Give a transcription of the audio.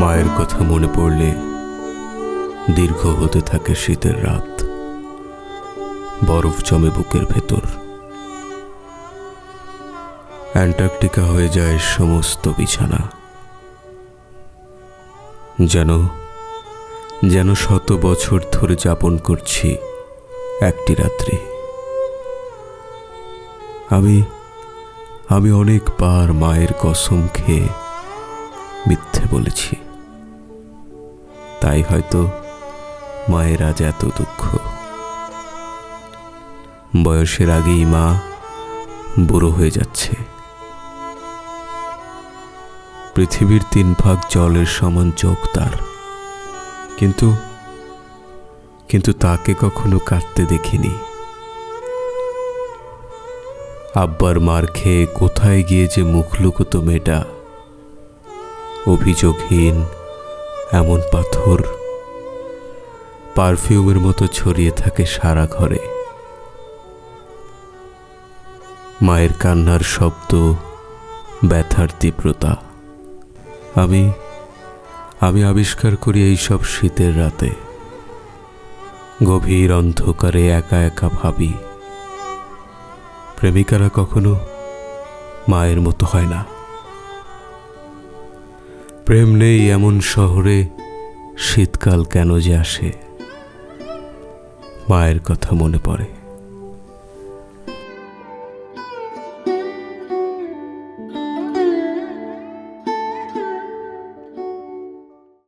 মায়ের কথা মনে পড়লে দীর্ঘ হতে থাকে শীতের রাত, বরফ জমে বুকের ভেতর। অ্যান্টার্কটিকা হয়ে যায় সমস্ত বিছানা, যেন যেন 100 বছর ধরে যাপন করছি একটি রাত্রি। আমি অনেকবার মায়ের কসম খেয়ে মিথ্যে বলেছি, তাই হয়তো মায়ের আজ এত দুঃখ। বয়সের আগেই মা বুড়ো হয়ে যাচ্ছে। পৃথিবীর 3 ভাগ জলের সমান চোখ তার, কিন্তু তাকে কখনো কাঁদতে দেখিনি। আব্বার মার খেয়ে কোথায় গিয়ে যে মুখ লুকোতো মেয়েটা, অভিযোগহীন এমন পাথর পারফিউমের মতো ছড়িয়ে থাকে সারা ঘরে। মায়ের কান্নার শব্দ, ব্যথার তীব্রতা আমি আবিষ্কার করি এই সব শীতের রাতে। গভীর অন্ধকারে একা একা ভাবি, প্রেমিকারা কখনো মায়ের মতো হয় না। প্রেম নেই এমন শহরে শীতকাল কেন যে আসে, মায়ের কথা মনে পড়ে।